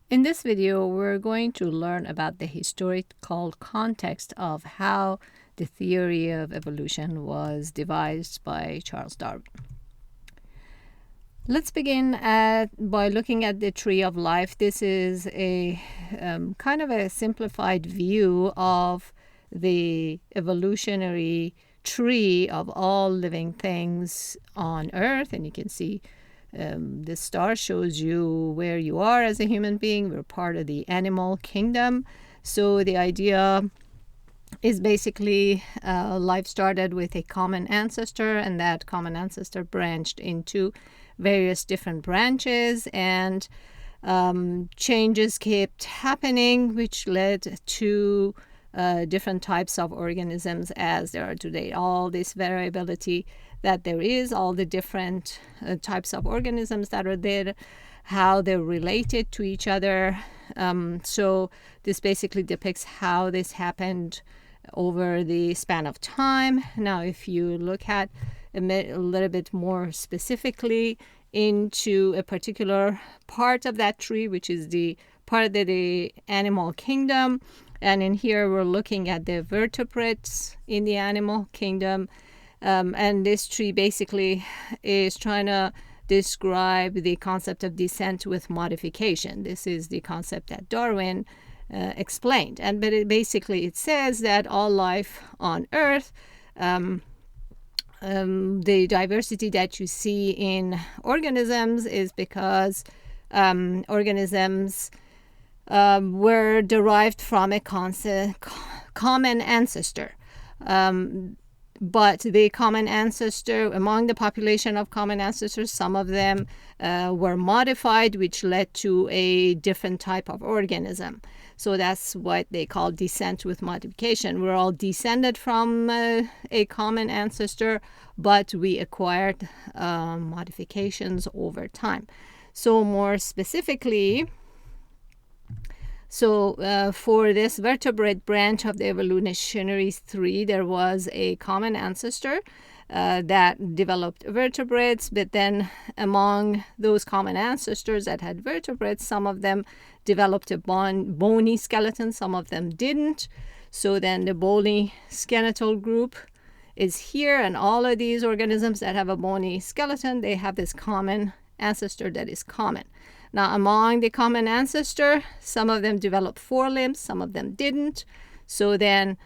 In this video, we're going to learn about the historical context of how the theory of evolution was devised by Charles Darwin. Let's begin by looking at the tree of life. This is a kind of a simplified view of the evolutionary tree of all living things on Earth, and you can see the star shows you where you are as a human being. We're part of the animal kingdom. So the idea is basically life started with a common ancestor, and that common ancestor branched into various different branches, and changes kept happening, which led to different types of organisms as there are today. All this variability that there is, all the different types of organisms that are there, how they're related to each other. So this basically depicts how this happened over the span of time. Now, if you look at a little bit more specifically into a particular part of that tree, which is the part of the animal kingdom, and in here we're looking at the vertebrates in the animal kingdom. And this tree basically is trying to describe the concept of descent with modification. This is the concept that Darwin explained. But it says that all life on Earth, the diversity that you see in organisms is because organisms were derived from a common ancestor. But the common ancestor, among the population of common ancestors, some of them were modified, which led to a different type of organism. So that's what they call descent with modification. We're all descended from a common ancestor, but we acquired modifications over time. So more specifically, for this vertebrate branch of the evolutionary tree, there was a common ancestor that developed vertebrates, but then among those common ancestors that had vertebrates, some of them developed a bony skeleton, some of them didn't. So then the bony skeletal group is here, and all of these organisms that have a bony skeleton, they have this common ancestor that is common. Now, among the common ancestor, some of them developed forelimbs, some of them didn't. So then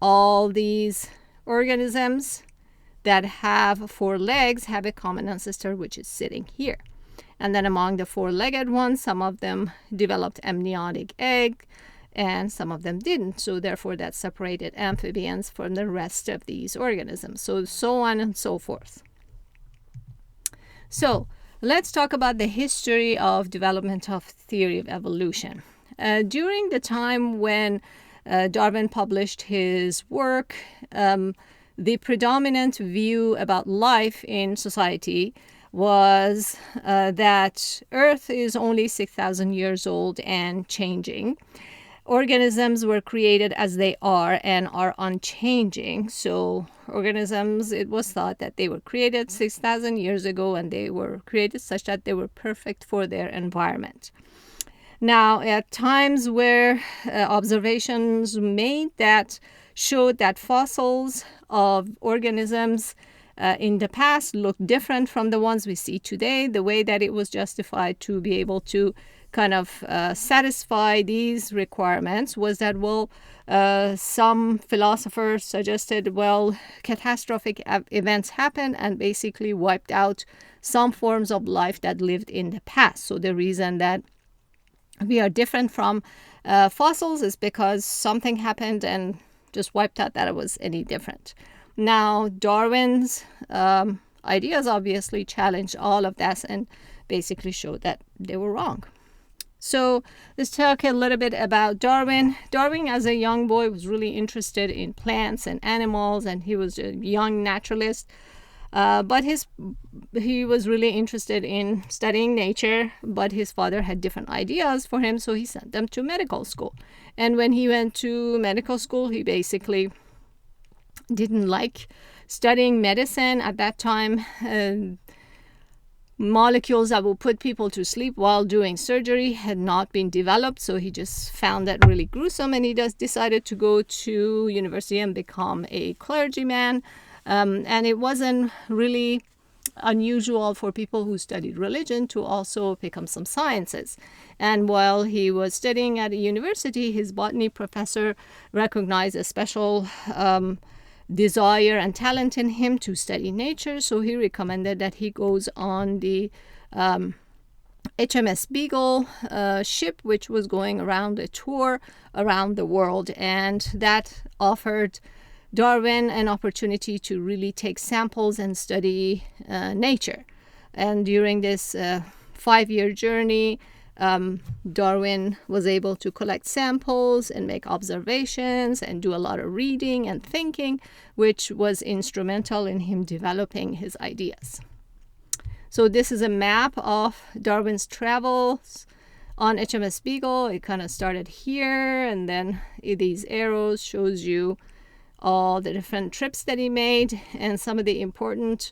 all these organisms that have four legs have a common ancestor, which is sitting here. And then among the four-legged ones, some of them developed amniotic egg, and some of them didn't. So therefore, that separated amphibians from the rest of these organisms. So on and so forth. So let's talk about the history of development of theory of evolution. During the time when Darwin published his work, the predominant view about life in society was that Earth is only 6,000 years old and changing. Organisms were created as they are and are unchanging. So organisms, it was thought that they were created 6,000 years ago, and they were created such that they were perfect for their environment. Now, at times where observations made that showed that fossils of organisms in the past looked different from the ones we see today, the way that it was justified to be able to kind of satisfy these requirements was that, some philosophers suggested, catastrophic events happened and basically wiped out some forms of life that lived in the past. So the reason that we are different from fossils is because something happened and just wiped out that it was any different. Now, Darwin's ideas obviously challenged all of that and basically showed that they were wrong. So let's talk a little bit about Darwin. Darwin, as a young boy, was really interested in plants and animals, and he was a young naturalist. But he was really interested in studying nature, but his father had different ideas for him, so he sent him to medical school. And when he went to medical school, he basically didn't like studying medicine at that time. molecules that will put people to sleep while doing surgery had not been developed, so he just found that really gruesome, and he just decided to go to university and become a clergyman. And it wasn't really unusual for people who studied religion to also pick up some sciences. And while he was studying at a university, his botany professor recognized a special desire and talent in him to study nature, so he recommended that he goes on the H.M.S. Beagle ship, which was going around a tour around the world, and that offered Darwin an opportunity to really take samples and study nature. And during this 5-year journey, Darwin was able to collect samples and make observations and do a lot of reading and thinking, which was instrumental in him developing his ideas. So this is a map of Darwin's travels on HMS Beagle. It kind of started here, and then these arrows shows you all the different trips that he made, and some of the important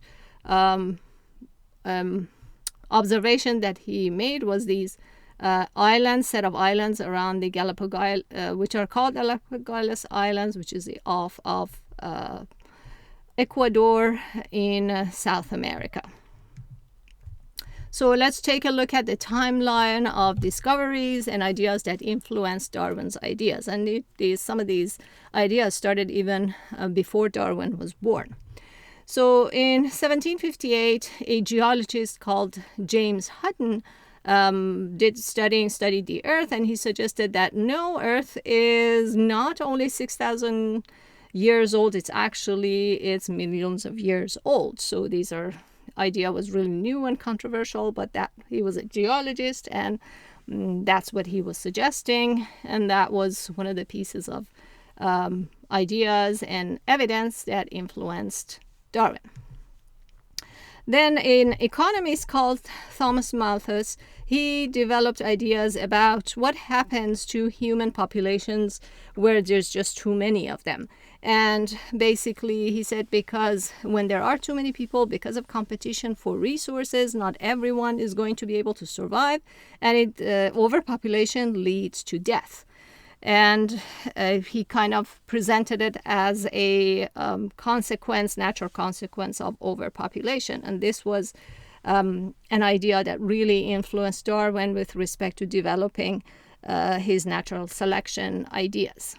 observation that he made was these set of islands around the Galapagos, which are called Galapagos Islands, which is off of Ecuador in South America. So let's take a look at the timeline of discoveries and ideas that influenced Darwin's ideas. And some of these ideas started even before Darwin was born. So in 1758, a geologist called James Hutton studied the Earth, and he suggested that no, Earth is not only 6,000 years old, it's millions of years old. So these idea was really new and controversial, but that he was a geologist, and that's what he was suggesting, and that was one of the pieces of ideas and evidence that influenced Darwin. Then an economist called Thomas Malthus, he developed ideas about what happens to human populations where there's just too many of them. And basically, he said, because when there are too many people, because of competition for resources, not everyone is going to be able to survive, and overpopulation leads to death. And he kind of presented it as a natural consequence of overpopulation. And this was an idea that really influenced Darwin with respect to developing his natural selection ideas.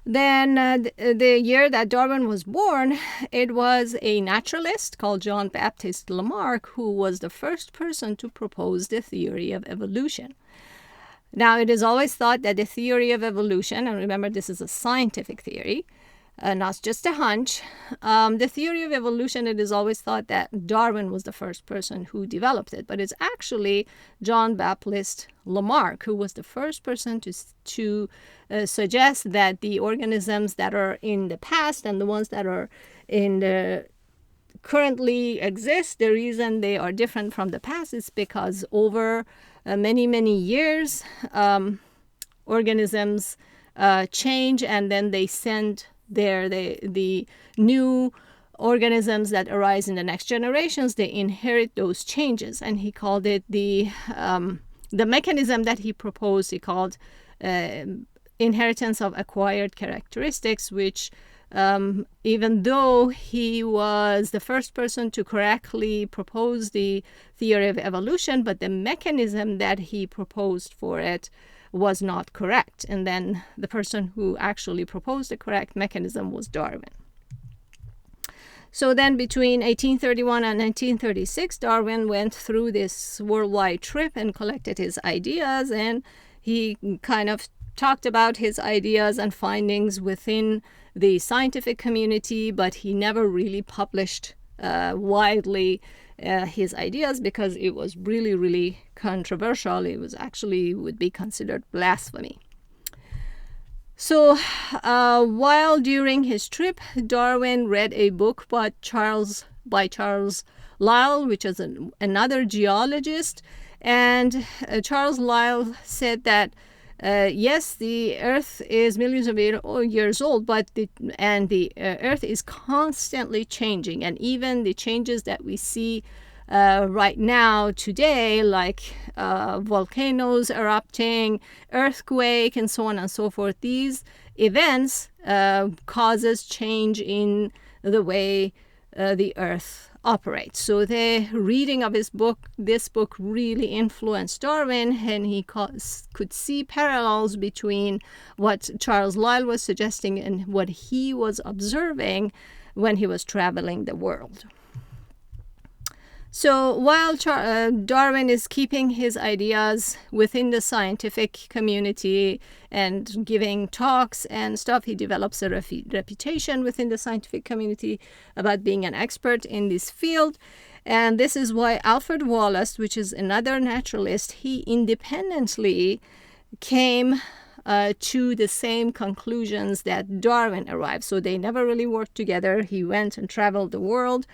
Then the year that Darwin was born, it was a naturalist called John Baptist Lamarck who was the first person to propose the theory of evolution. Now, it is always thought that the theory of evolution, and remember this is a scientific theory, not just a hunch, the theory of evolution, it is always thought that Darwin was the first person who developed it, but it's actually John Baptist Lamarck who was the first person to suggest that the organisms that are in the past and the ones that are currently exist, the reason they are different from the past is because over many years, organisms change, and then they send the new organisms that arise in the next generations, they inherit those changes. And he called it the mechanism that he proposed, he called inheritance of acquired characteristics, which even though he was the first person to correctly propose the theory of evolution, but the mechanism that he proposed for it was not correct. And then the person who actually proposed the correct mechanism was Darwin. So then between 1831 and 1936, Darwin went through this worldwide trip and collected his ideas, and he kind of talked about his ideas and findings within the scientific community, but he never really published widely his ideas because it was really controversial. It was actually would be considered blasphemy. So while during his trip, Darwin read a book by Charles Lyell, which is another geologist, and Charles Lyell said that yes, the Earth is millions of years old, but the Earth is constantly changing, and even the changes that we see right now today, like volcanoes erupting, earthquake, and so on and so forth, these events causes change in the way the Earth operates. So the reading of this book really influenced Darwin, and he could see parallels between what Charles Lyell was suggesting and what he was observing when he was traveling the world. So while Darwin is keeping his ideas within the scientific community and giving talks and stuff, he develops a reputation within the scientific community about being an expert in this field. And this is why Alfred Wallace, which is another naturalist, he independently came to the same conclusions that Darwin arrived. So they never really worked together. He went and traveled the world,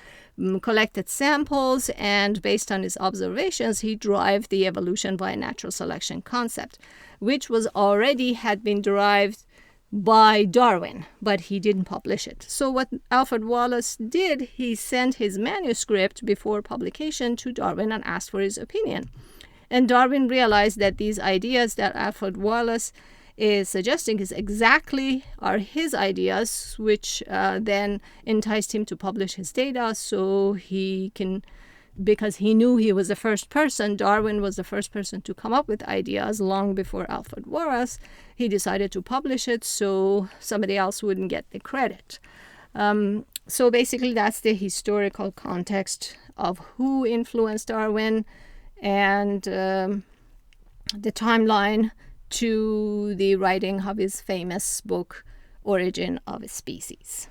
collected samples, and based on his observations, he derived the evolution by natural selection concept, which had been derived by Darwin, but he didn't publish it. So what Alfred Wallace did, he sent his manuscript before publication to Darwin and asked for his opinion. And Darwin realized that these ideas that Alfred Wallace is suggesting are his ideas, which then enticed him to publish his data. So because he knew he was the first person, Darwin was the first person to come up with ideas long before Alfred Wallace, he decided to publish it so somebody else wouldn't get the credit. So basically that's the historical context of who influenced Darwin and the timeline to the writing of his famous book, Origin of a Species.